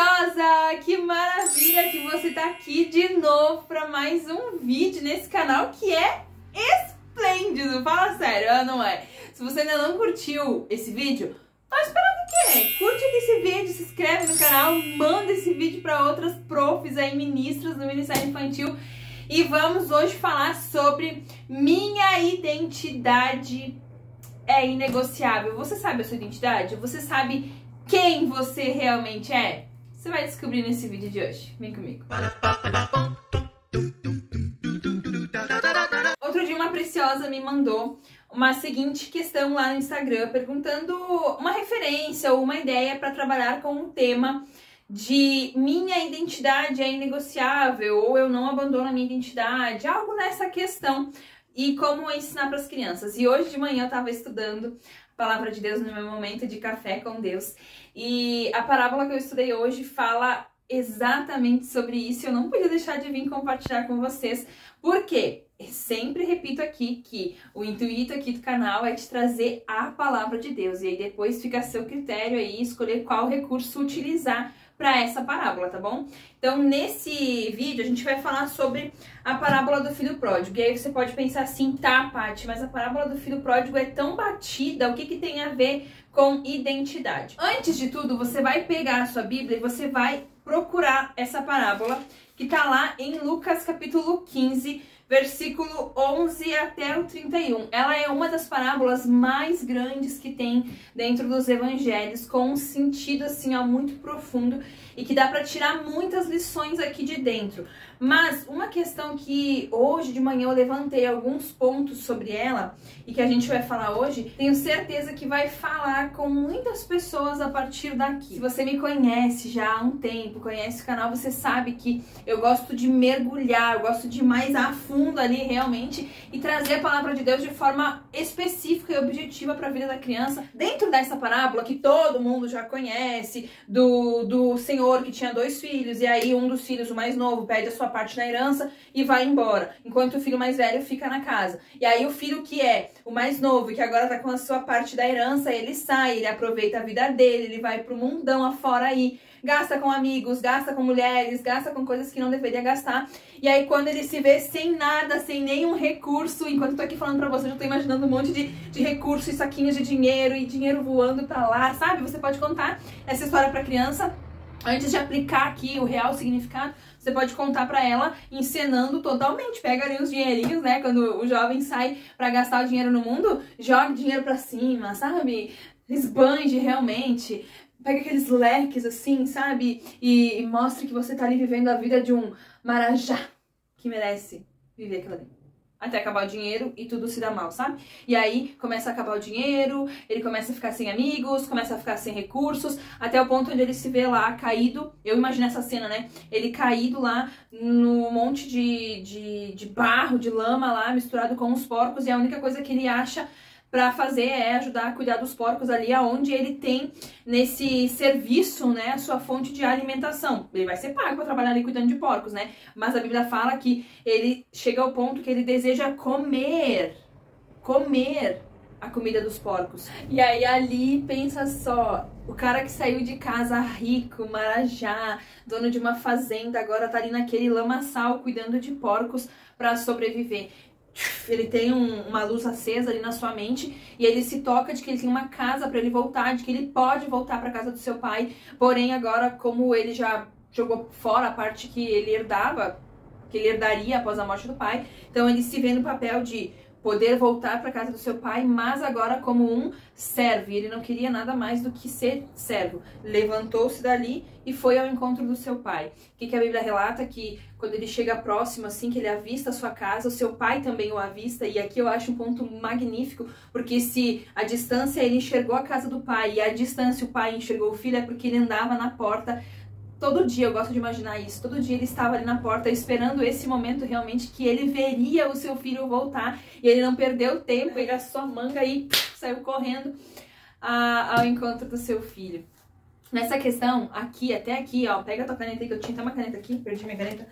preciosa! Que maravilha que você tá aqui de novo para mais um vídeo nesse canal que é esplêndido! Fala sério, não é? Se você ainda não curtiu esse vídeo, tá esperando o quê? Curte aqui esse vídeo, se inscreve no canal, manda esse vídeo para outras profs aí, ministras do Ministério Infantil. E vamos hoje falar sobre minha identidade é inegociável. Você sabe a sua identidade? Você sabe quem você realmente é? Você vai descobrir nesse vídeo de hoje. Vem comigo. Outro dia uma preciosa me mandou uma seguinte questão lá no Instagram, perguntando uma referência ou uma ideia para trabalhar com um tema de minha identidade é inegociável ou eu não abandono a minha identidade, algo nessa questão e como ensinar para as crianças. E hoje de manhã eu estava estudando a palavra de Deus no meu momento de café com Deus e a parábola que eu estudei hoje fala exatamente sobre isso. Eu não podia deixar de vir compartilhar com vocês, porque sempre repito aqui que o intuito aqui do canal é te trazer a palavra de Deus e aí depois fica a seu critério aí escolher qual recurso utilizar para essa parábola, tá bom? Então, nesse vídeo, a gente vai falar sobre a parábola do filho pródigo. E aí você pode pensar assim, tá, Paty, mas a parábola do filho pródigo é tão batida, o que que tem a ver com identidade? Antes de tudo, você vai pegar a sua Bíblia e você vai procurar essa parábola que tá lá em Lucas capítulo 15, versículo 11 até o 31. Ela é uma das parábolas mais grandes que tem dentro dos evangelhos, com um sentido assim, ó, muito profundo e que dá para tirar muitas lições aqui de dentro. Mas uma questão que hoje de manhã eu levantei alguns pontos sobre ela e que a gente vai falar hoje, tenho certeza que vai falar com muitas pessoas a partir daqui. Se você me conhece já há um tempo, conhece o canal, você sabe que eu gosto de mergulhar, eu gosto de ir mais a fundo ali realmente e trazer a palavra de Deus de forma específica e objetiva para a vida da criança. Dentro dessa parábola que todo mundo já conhece, do senhor que tinha 2 filhos e aí um dos filhos, o mais novo, pede a sua parte na herança e vai embora, enquanto o filho mais velho fica na casa. E aí o filho que é o mais novo e que agora tá com a sua parte da herança, ele sai, ele aproveita a vida dele, ele vai pro mundão afora aí, gasta com amigos, gasta com mulheres, gasta com coisas que não deveria gastar. E aí quando ele se vê sem nada, sem nenhum recurso, enquanto eu tô aqui falando pra você, eu já tô imaginando um monte de recursos e saquinhos de dinheiro e dinheiro voando pra lá, sabe? Você pode contar essa história pra criança. Antes de aplicar aqui o real significado, você pode contar pra ela encenando totalmente. Pega ali os dinheirinhos, né? Quando o jovem sai pra gastar o dinheiro no mundo, joga dinheiro pra cima, sabe? Esbanje realmente. Pega aqueles leques assim, sabe? E mostre que você tá ali vivendo a vida de um marajá que merece viver aquilo ali. Até acabar o dinheiro e tudo se dá mal, sabe? E aí começa a acabar o dinheiro, ele começa a ficar sem amigos, começa a ficar sem recursos, até o ponto onde ele se vê lá caído. Eu imagino essa cena, né? Ele caído lá no monte de barro, de lama lá, misturado com os porcos, e a única coisa que ele acha para fazer é ajudar a cuidar dos porcos ali aonde ele tem nesse serviço, né, a sua fonte de alimentação. Ele vai ser pago para trabalhar ali cuidando de porcos, né? Mas a Bíblia fala que ele chega ao ponto que ele deseja comer a comida dos porcos. E aí ali, pensa só, o cara que saiu de casa rico, marajá, dono de uma fazenda, agora tá ali naquele lamaçal cuidando de porcos para sobreviver. Ele tem uma luz acesa ali na sua mente e ele se toca de que ele tem uma casa para ele voltar, de que ele pode voltar para casa do seu pai, porém agora como ele já jogou fora a parte que ele herdava, que ele herdaria após a morte do pai, então ele se vê no papel de poder voltar para casa do seu pai, mas agora como um servo. E ele não queria nada mais do que ser servo. Levantou-se dali e foi ao encontro do seu pai. O que a Bíblia relata? Que quando ele chega próximo, assim, que ele avista a sua casa, o seu pai também o avista. E aqui eu acho um ponto magnífico, porque se a distância ele enxergou a casa do pai e a distância o pai enxergou o filho, é porque ele andava na porta. Todo dia, eu gosto de imaginar isso, todo dia ele estava ali na porta esperando esse momento realmente que ele veria o seu filho voltar e ele não perdeu tempo, ele gastou a manga e saiu correndo ao encontro do seu filho. Nessa questão, aqui, até aqui, ó, pega a tua caneta aí, que eu tinha até uma caneta aqui, perdi minha caneta.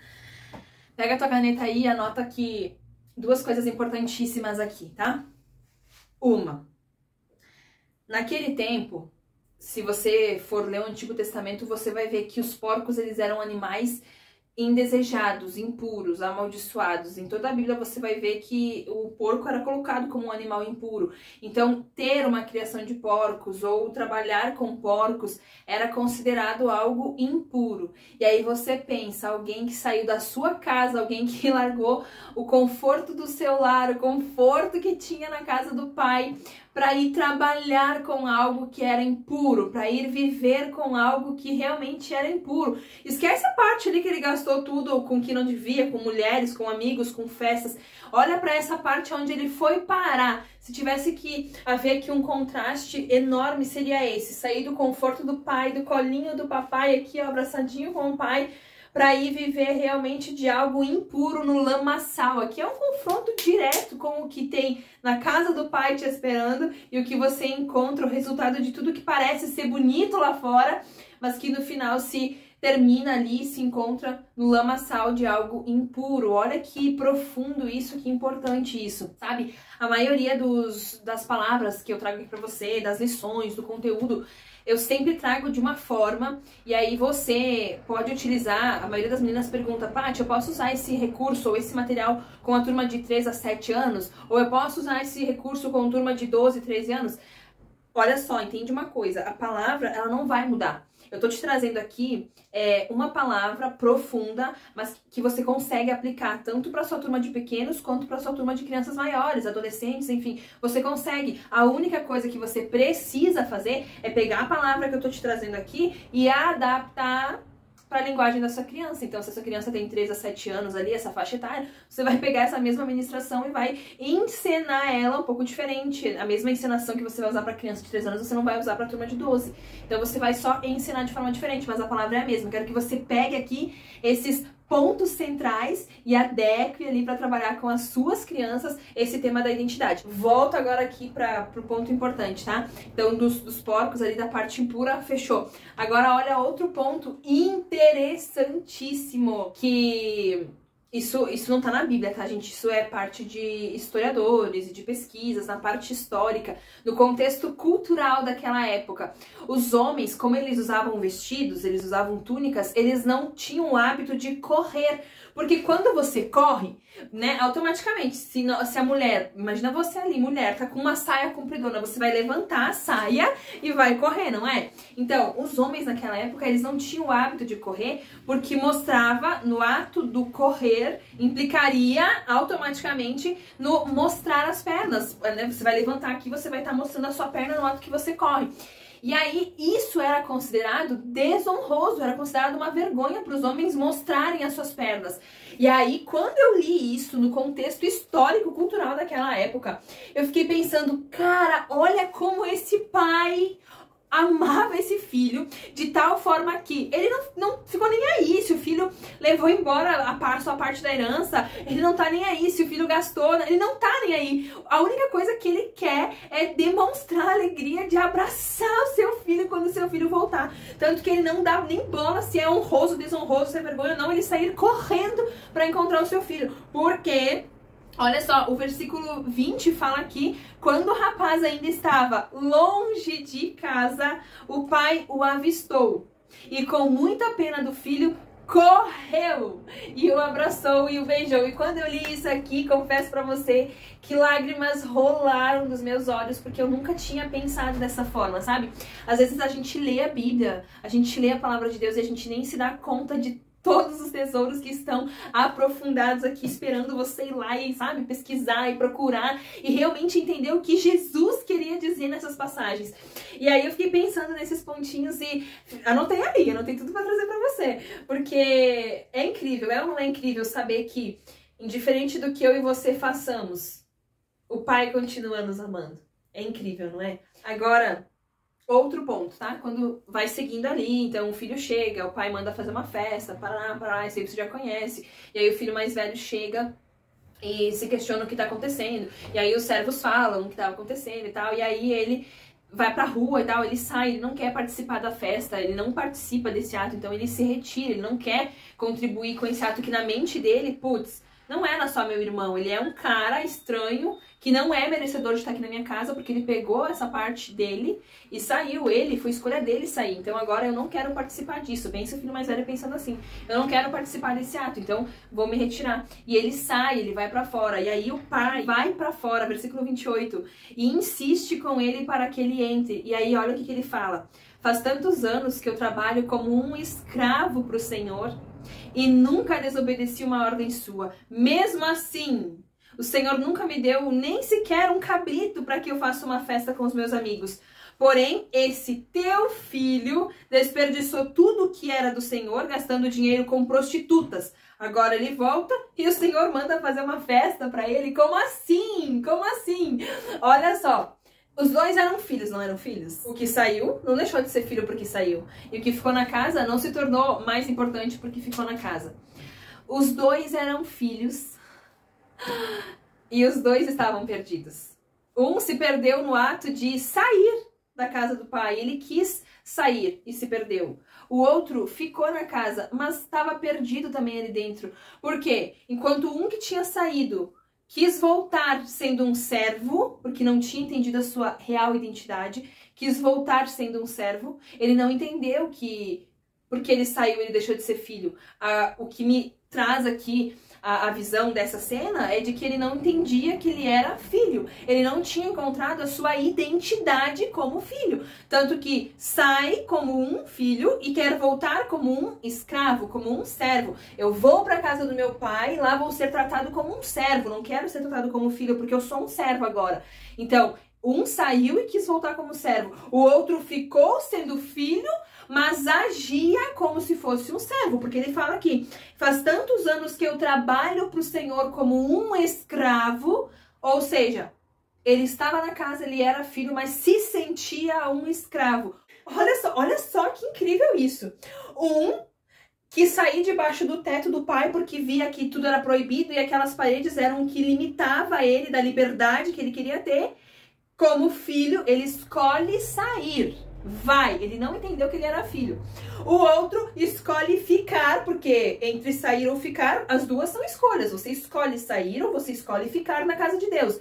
Pega a tua caneta aí e anota aqui 2 coisas importantíssimas aqui, tá? Uma, naquele tempo, se você for ler o Antigo Testamento, você vai ver que os porcos, eles eram animais indesejados, impuros, amaldiçoados. Em toda a Bíblia você vai ver que o porco era colocado como um animal impuro. Então, ter uma criação de porcos ou trabalhar com porcos era considerado algo impuro. E aí você pensa, alguém que saiu da sua casa, alguém que largou o conforto do seu lar, o conforto que tinha na casa do pai, para ir trabalhar com algo que era impuro, para ir viver com algo que realmente era impuro. Esquece a parte ali que ele gastou tudo com o que não devia, com mulheres, com amigos, com festas. Olha para essa parte onde ele foi parar. Se tivesse que haver aqui um contraste enorme, seria esse. Sair do conforto do pai, do colinho do papai, aqui ó, abraçadinho com o pai, para ir viver realmente de algo impuro no lamaçal. Aqui é um confronto direto com o que tem na casa do pai te esperando e o que você encontra, o resultado de tudo que parece ser bonito lá fora, mas que no final se termina ali, se encontra no lamaçal de algo impuro. Olha que profundo isso, que importante isso, sabe? A maioria das palavras que eu trago aqui pra você, das lições, do conteúdo, eu sempre trago de uma forma, e aí você pode utilizar. A maioria das meninas pergunta, Paty, eu posso usar esse recurso ou esse material com a turma de 3 a 7 anos? Ou eu posso usar esse recurso com a turma de 12, 13 anos? Olha só, entende uma coisa, a palavra, ela não vai mudar. Eu tô te trazendo aqui uma palavra profunda, mas que você consegue aplicar tanto para sua turma de pequenos quanto para sua turma de crianças maiores, adolescentes, enfim. Você consegue. A única coisa que você precisa fazer é pegar a palavra que eu tô te trazendo aqui e adaptar para a linguagem da sua criança. Então, se a sua criança tem 3 a 7 anos ali, essa faixa etária, você vai pegar essa mesma ministração e vai encenar ela um pouco diferente. A mesma encenação que você vai usar para criança de 3 anos, você não vai usar para turma de 12. Então, você vai só ensinar de forma diferente, mas a palavra é a mesma. Eu quero que você pegue aqui esses pontos centrais e adeque ali para trabalhar com as suas crianças esse tema da identidade. Volto agora aqui para o ponto importante, tá? Então, dos porcos ali, da parte impura, fechou. Agora, olha outro ponto interessantíssimo, que isso não tá na Bíblia, tá, gente? Isso é parte de historiadores e de pesquisas, na parte histórica, no contexto cultural daquela época. Os homens, como eles usavam vestidos, eles usavam túnicas, eles não tinham o hábito de correr. Porque quando você corre, né, automaticamente, se a mulher, imagina você ali, mulher, tá com uma saia compridona, você vai levantar a saia e vai correr, não é? Então, os homens naquela época, eles não tinham o hábito de correr, porque mostrava, no ato do correr, implicaria automaticamente no mostrar as pernas, né? Você vai levantar aqui, você vai estar mostrando a sua perna no ato que você corre. E aí, isso era considerado desonroso, era considerado uma vergonha para os homens mostrarem as suas pernas. E aí, quando eu li isso no contexto histórico-cultural daquela época, eu fiquei pensando, cara, olha como esse pai amava esse filho de tal forma que ele não ficou nem aí se o filho levou embora a sua parte da herança, ele não tá nem aí se o filho gastou, ele não tá nem aí. A única coisa que ele quer é demonstrar a alegria de abraçar o seu filho quando o seu filho voltar. Tanto que ele não dá nem bola se é honroso, desonroso, se é vergonha ou não, ele sair correndo para encontrar o seu filho. Porque olha só, o versículo 20 fala aqui, quando o rapaz ainda estava longe de casa, o pai o avistou e com muita pena do filho, correu e o abraçou e o beijou. E quando eu li isso aqui, confesso pra você que lágrimas rolaram dos meus olhos, porque eu nunca tinha pensado dessa forma, sabe? Às vezes a gente lê a Bíblia, a gente lê a palavra de Deus e a gente nem se dá conta de todos os tesouros que estão aprofundados aqui, esperando você ir lá e, sabe, pesquisar e procurar e realmente entender o que Jesus queria dizer nessas passagens. E aí eu fiquei pensando nesses pontinhos e anotei tudo pra trazer pra você, porque é incrível, é ou não é incrível saber que, indiferente do que eu e você façamos, o Pai continua nos amando. É incrível, não é? Agora, outro ponto, tá? Quando vai seguindo ali, então o filho chega, o pai manda fazer uma festa, pará, isso aí você já conhece. E aí o filho mais velho chega e se questiona o que tá acontecendo. E aí os servos falam o que tava acontecendo e tal. E aí ele vai pra rua e tal, ele sai, ele não quer participar da festa, ele não participa desse ato, então ele se retira, ele não quer contribuir com esse ato que na mente dele, putz, não era só meu irmão, ele é um cara estranho que não é merecedor de estar aqui na minha casa, porque ele pegou essa parte dele e saiu. Foi escolha dele sair. Então agora eu não quero participar disso. Pensa o filho mais velho pensando assim: eu não quero participar desse ato, então vou me retirar. E ele sai, ele vai pra fora. E aí o pai vai pra fora, versículo 28, e insiste com ele para que ele entre. E aí olha o que ele fala: faz tantos anos que eu trabalho como um escravo pro Senhor e nunca desobedeci uma ordem sua. Mesmo assim, o Senhor nunca me deu nem sequer um cabrito para que eu faça uma festa com os meus amigos. Porém, esse teu filho desperdiçou tudo o que era do Senhor, gastando dinheiro com prostitutas. Agora ele volta e o Senhor manda fazer uma festa para ele. Como assim? Como assim? Olha só. Os dois eram filhos, não eram filhos? O que saiu não deixou de ser filho porque saiu. E o que ficou na casa não se tornou mais importante porque ficou na casa. Os dois eram filhos e os dois estavam perdidos. Um se perdeu no ato de sair da casa do pai. Ele quis sair e se perdeu. O outro ficou na casa, mas estava perdido também ali dentro. Por quê? Enquanto um que tinha saído quis voltar sendo um servo, porque não tinha entendido a sua real identidade, quis voltar sendo um servo, ele não entendeu que porque ele saiu, ele deixou de ser filho. O que me traz aqui a visão dessa cena é de que ele não entendia que ele era filho. Ele não tinha encontrado a sua identidade como filho. Tanto que sai como um filho e quer voltar como um escravo, como um servo. Eu vou para a casa do meu pai, lá vou ser tratado como um servo. Não quero ser tratado como filho porque eu sou um servo agora. Então, um saiu e quis voltar como servo. O outro ficou sendo filho, mas agia como se fosse um servo, porque ele fala aqui: faz tantos anos que eu trabalho para o Senhor como um escravo, ou seja, ele estava na casa, ele era filho, mas se sentia um escravo. Olha só que incrível isso. Um que saía debaixo do teto do pai porque via que tudo era proibido e aquelas paredes eram o que limitava ele da liberdade que ele queria ter. Como filho, ele escolhe sair. Ele não entendeu que ele era filho. O outro escolhe ficar, porque entre sair ou ficar, as duas são escolhas. Você escolhe sair ou você escolhe ficar na casa de Deus.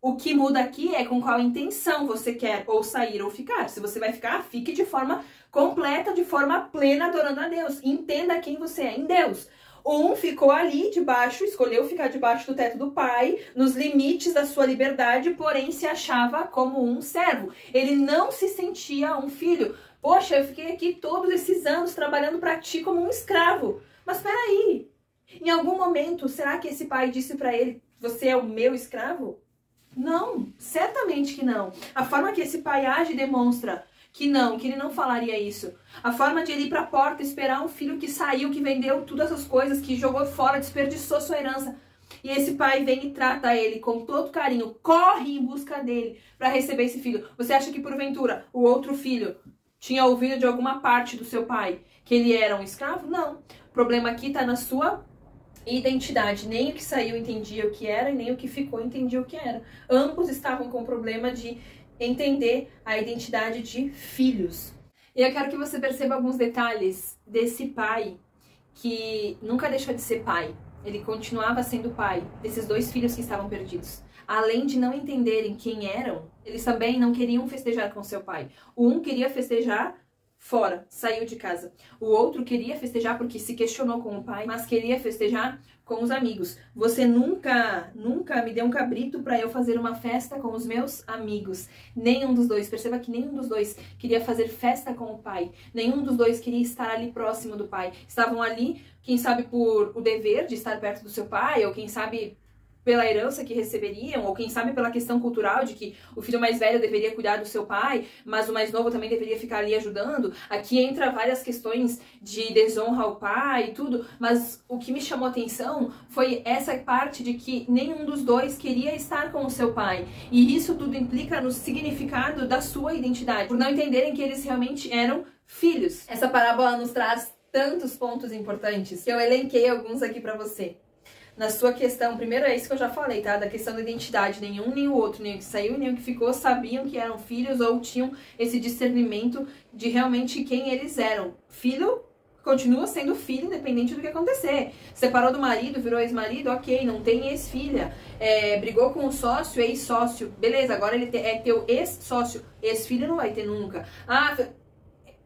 O que muda aqui é com qual intenção você quer ou sair ou ficar. Se você vai ficar, fique de forma completa, de forma plena, adorando a Deus. Entenda quem você é em Deus. Um ficou ali debaixo, escolheu ficar debaixo do teto do pai, nos limites da sua liberdade, porém se achava como um servo. Ele não se sentia um filho. Poxa, eu fiquei aqui todos esses anos trabalhando para ti como um escravo. Mas peraí, em algum momento, será que esse pai disse para ele: você é o meu escravo? Não, certamente que não. A forma que esse pai age demonstra que ele não falaria isso. A forma de ele ir para a porta, esperar um filho que saiu, que vendeu todas essas coisas, que jogou fora, desperdiçou sua herança. E esse pai vem e trata ele com todo carinho, corre em busca dele para receber esse filho. Você acha que porventura o outro filho tinha ouvido de alguma parte do seu pai que ele era um escravo? Não. O problema aqui está na sua identidade. Nem o que saiu entendia o que era e nem o que ficou entendia o que era. Ambos estavam com o problema de entender a identidade de filhos. E eu quero que você perceba alguns detalhes desse pai que nunca deixou de ser pai. Ele continuava sendo pai desses dois filhos que estavam perdidos. Além de não entenderem quem eram, eles também não queriam festejar com seu pai. Um queria festejar fora, saiu de casa. O outro queria festejar porque se questionou com o pai, mas queria festejar com os amigos. Você nunca me deu um cabrito para eu fazer uma festa com os meus amigos. Nenhum dos dois, perceba que nenhum dos dois queria fazer festa com o pai. Nenhum dos dois queria estar ali próximo do pai. Estavam ali, quem sabe por o dever de estar perto do seu pai, ou quem sabe pela herança que receberiam, ou quem sabe pela questão cultural de que o filho mais velho deveria cuidar do seu pai, mas o mais novo também deveria ficar ali ajudando. Aqui entra várias questões de desonra ao pai e tudo, mas o que me chamou a atenção foi essa parte de que nenhum dos dois queria estar com o seu pai. E isso tudo implica no significado da sua identidade, por não entenderem que eles realmente eram filhos. Essa parábola nos traz tantos pontos importantes que eu elenquei alguns aqui pra você. Na sua questão, primeiro é isso que eu já falei, tá? Da questão da identidade, nenhum nem o outro, nem o que saiu, nem o que ficou, sabiam que eram filhos ou tinham esse discernimento de realmente quem eles eram. Filho continua sendo filho independente do que acontecer. Separou do marido, virou ex-marido, ok, não tem ex-filha. Brigou com o sócio, ex-sócio, beleza, agora ele é teu ex-sócio. Ex-filho não vai ter nunca.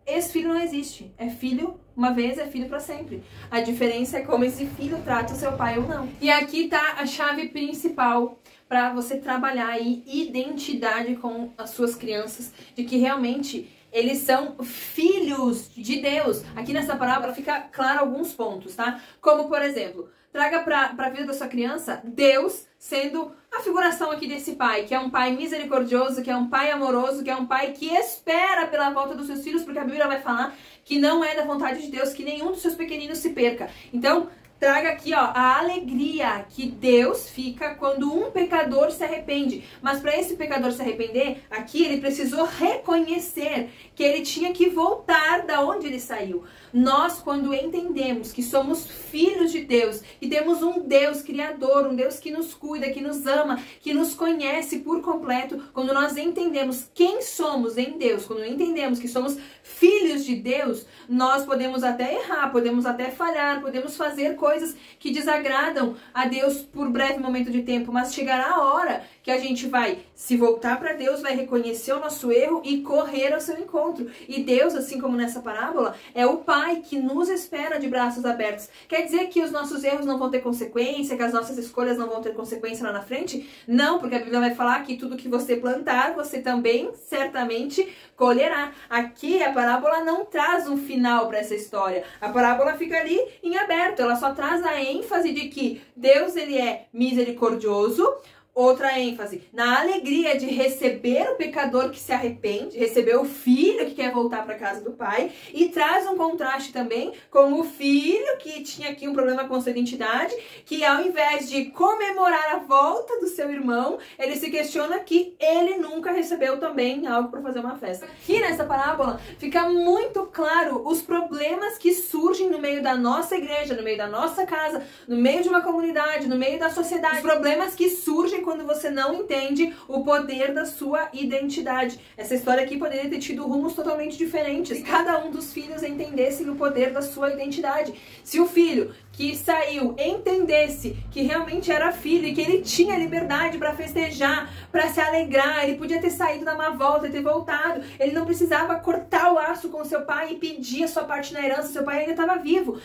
Ex-filho não existe. É filho uma vez, é filho para sempre. A diferença é como esse filho trata o seu pai ou não. E aqui tá a chave principal para você trabalhar aí identidade com as suas crianças, de que realmente eles são filhos de Deus. Aqui nessa parábola fica claro alguns pontos, tá? Como, por exemplo, traga para a vida da sua criança Deus sendo a figuração aqui desse pai, que é um pai misericordioso, que é um pai amoroso, que é um pai que espera pela volta dos seus filhos, porque a Bíblia vai falar que não é da vontade de Deus que nenhum dos seus pequeninos se perca. Então, traga aqui, ó, a alegria que Deus fica quando um pecador se arrepende. Mas para esse pecador se arrepender, aqui ele precisou reconhecer que ele tinha que voltar da onde ele saiu. Nós, quando entendemos que somos filhos de Deus, que temos um Deus criador, um Deus que nos cuida, que nos ama, que nos conhece por completo, quando nós entendemos quem somos em Deus, quando entendemos que somos filhos de Deus, nós podemos até errar, podemos até falhar, podemos fazer coisas que desagradam a Deus por breve momento de tempo, mas chegará a hora que a gente vai se voltar para Deus, vai reconhecer o nosso erro e correr ao seu encontro. E Deus, assim como nessa parábola, é o Pai que nos espera de braços abertos. Quer dizer que os nossos erros não vão ter consequência, que as nossas escolhas não vão ter consequência lá na frente? Não, porque a Bíblia vai falar que tudo que você plantar, você também certamente colherá. Aqui a parábola não traz um final para essa história. A parábola fica ali em aberto, ela só traz a ênfase de que Deus, ele é misericordioso. Outra ênfase, na alegria de receber o pecador que se arrepende, receber o filho que quer voltar para a casa do pai, e traz um contraste também com o filho que tinha aqui um problema com sua identidade, que ao invés de comemorar a volta do seu irmão, ele se questiona que ele nunca recebeu também algo para fazer uma festa. Aqui nessa parábola fica muito claro os problemas que surgem no meio da nossa igreja, no meio da nossa casa, no meio de uma comunidade, no meio da sociedade, os problemas que surgem quando você não entende o poder da sua identidade. Essa história aqui poderia ter tido rumos totalmente diferentes se cada um dos filhos entendesse o poder da sua identidade. Se o filho que saiu entendesse que realmente era filho e que ele tinha liberdade para festejar, para se alegrar, ele podia ter saído, dar uma volta e ter voltado, ele não precisava cortar o laço com seu pai e pedir a sua parte na herança, seu pai ainda estava vivo.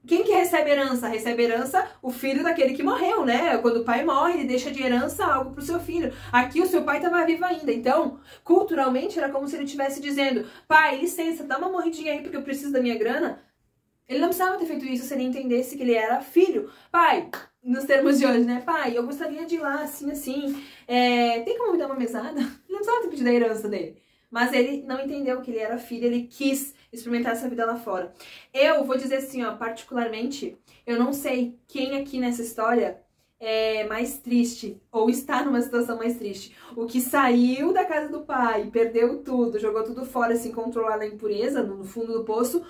Quem que recebe herança? Recebe herança o filho daquele que morreu, né? Quando o pai morre, ele deixa de herança algo pro seu filho. Aqui o seu pai estava vivo ainda. Então, culturalmente, era como se ele estivesse dizendo: pai, licença, dá uma morridinha aí porque eu preciso da minha grana. Ele não precisava ter feito isso se ele entendesse que ele era filho. Pai, nos termos de hoje, né? Pai, eu gostaria de ir lá, assim, assim. Tem como me dar uma mesada? Ele não precisava ter pedido a herança dele. Mas ele não entendeu que ele era filho, ele quis experimentar essa vida lá fora. Eu vou dizer assim, ó, particularmente, eu não sei quem aqui nessa história é mais triste, ou está numa situação mais triste. O que saiu da casa do pai, perdeu tudo, jogou tudo fora, se encontrou lá na impureza, no fundo do poço,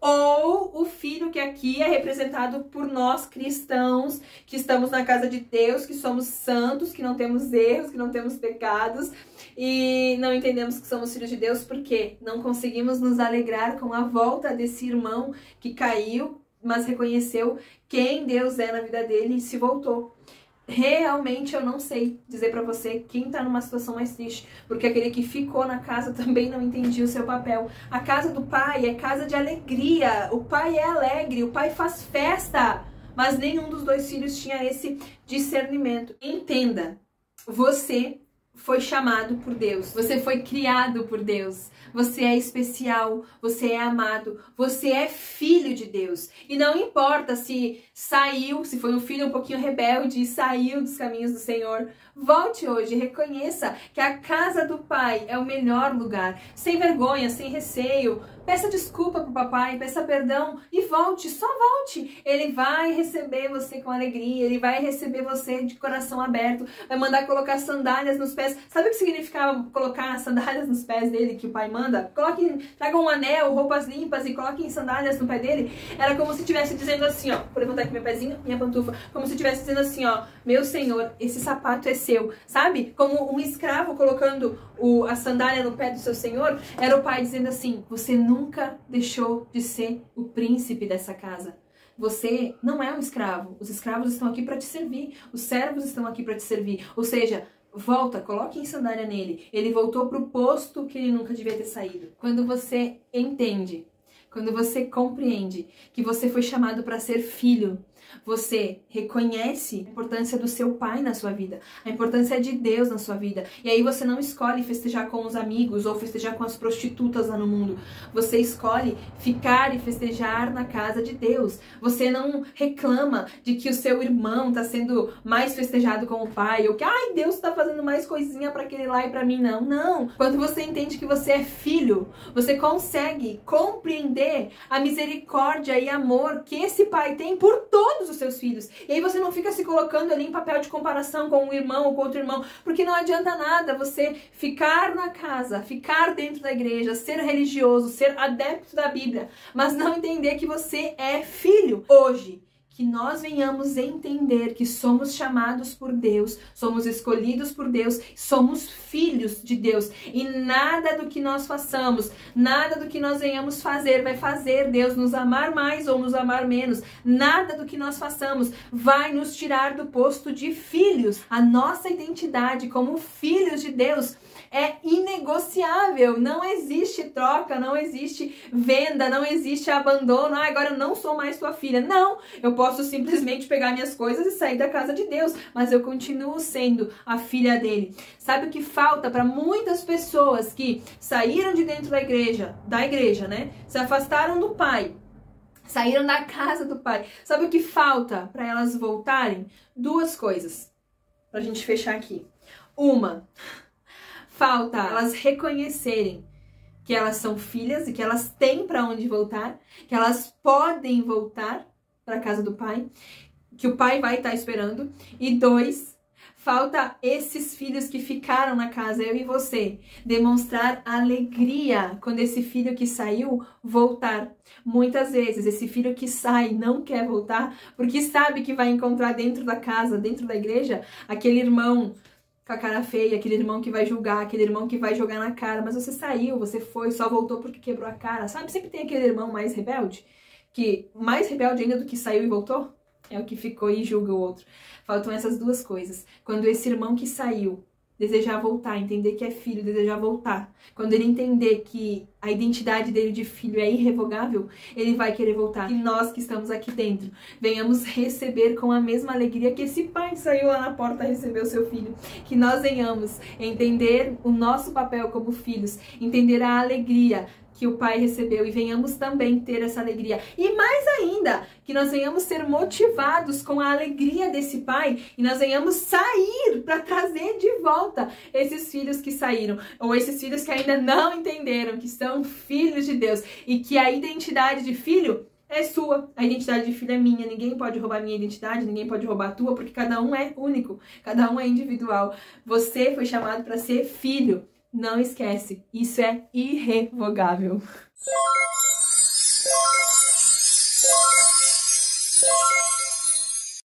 ou o filho que aqui é representado por nós cristãos, que estamos na casa de Deus, que somos santos, que não temos erros, que não temos pecados e não entendemos que somos filhos de Deus porque não conseguimos nos alegrar com a volta desse irmão que caiu, mas reconheceu quem Deus é na vida dele e se voltou. Realmente eu não sei dizer pra você quem tá numa situação mais triste, porque aquele que ficou na casa também não entendia o seu papel. A casa do pai é casa de alegria, o pai é alegre, o pai faz festa, mas nenhum dos dois filhos tinha esse discernimento. Entenda, você foi chamado por Deus, você foi criado por Deus, você é especial, você é amado, você é filho de Deus. E não importa se saiu, se foi um filho um pouquinho rebelde e saiu dos caminhos do Senhor, volte hoje, reconheça que a casa do Pai é o melhor lugar, sem vergonha, sem receio. Peça desculpa pro papai, peça perdão e volte, só volte. Ele vai receber você com alegria, ele vai receber você de coração aberto, vai mandar colocar sandálias nos pés. Sabe o que significava colocar sandálias nos pés dele, que o pai manda? Traga um anel, roupas limpas e coloquem sandálias no pé dele. Era como se estivesse dizendo assim, ó, vou levantar aqui meu pezinho, minha pantufa, como se estivesse dizendo assim, ó, meu Senhor, esse sapato é seu, sabe? Como um escravo colocando a sandália no pé do seu Senhor, era o pai dizendo assim, você nunca deixou de ser o príncipe dessa casa. Você não é um escravo. Os escravos estão aqui para te servir. Os servos estão aqui para te servir. Ou seja, volta, coloque em sandália nele. Ele voltou para o posto que ele nunca devia ter saído. Quando você entende, quando você compreende que você foi chamado para ser filho, você reconhece a importância do seu pai na sua vida, a importância de Deus na sua vida. E aí você não escolhe festejar com os amigos ou festejar com as prostitutas lá no mundo. Você escolhe ficar e festejar na casa de Deus. Você não reclama de que o seu irmão está sendo mais festejado com o pai, ou que, ai, Deus está fazendo mais coisinha para aquele lá e para mim não. Não. Quando você entende que você é filho, você consegue compreender a misericórdia e amor que esse pai tem por todos os seus filhos. E aí você não fica se colocando ali em papel de comparação com um irmão ou com outro irmão, porque não adianta nada você ficar na casa, ficar dentro da igreja, ser religioso, ser adepto da Bíblia, mas não entender que você é filho. Hoje, que nós venhamos entender que somos chamados por Deus, somos escolhidos por Deus, somos filhos de Deus. E nada do que nós façamos, nada do que nós venhamos fazer vai fazer Deus nos amar mais ou nos amar menos. Nada do que nós façamos vai nos tirar do posto de filhos. A nossa identidade como filhos de Deus é inegociável, não existe troca, não existe venda, não existe abandono. Ah, agora eu não sou mais tua filha. Não, eu posso simplesmente pegar minhas coisas e sair da casa de Deus, mas eu continuo sendo a filha dele. Sabe o que falta para muitas pessoas que saíram de dentro da igreja, né? Se afastaram do pai, saíram da casa do pai. Sabe o que falta para elas voltarem? Duas coisas, pra gente fechar aqui. Uma, falta elas reconhecerem que elas são filhas e que elas têm para onde voltar, que elas podem voltar para a casa do pai, que o pai vai estar esperando. E dois, falta esses filhos que ficaram na casa, eu e você, demonstrar alegria quando esse filho que saiu voltar. Muitas vezes esse filho que sai não quer voltar porque sabe que vai encontrar dentro da casa, dentro da igreja, aquele irmão com a cara feia, aquele irmão que vai julgar, aquele irmão que vai jogar na cara, mas você saiu, você foi, só voltou porque quebrou a cara, sabe? Sempre tem aquele irmão mais rebelde, que mais rebelde ainda do que saiu e voltou, é o que ficou e julga o outro. Faltam essas duas coisas. Quando esse irmão que saiu desejar voltar, entender que é filho, desejar voltar, quando ele entender que a identidade dele de filho é irrevogável, ele vai querer voltar. E nós que estamos aqui dentro, venhamos receber com a mesma alegria que esse pai que saiu lá na porta receber o seu filho. Que nós venhamos entender o nosso papel como filhos, entender a alegria que o pai recebeu e venhamos também ter essa alegria. E mais ainda, que nós venhamos ser motivados com a alegria desse pai e nós venhamos sair para trazer de volta esses filhos que saíram, ou esses filhos que ainda não entenderam que são filhos de Deus e que a identidade de filho é sua, a identidade de filho é minha, ninguém pode roubar minha identidade, ninguém pode roubar a tua, porque cada um é único, cada um é individual. Você foi chamado para ser filho. Não esquece, isso é irrevogável.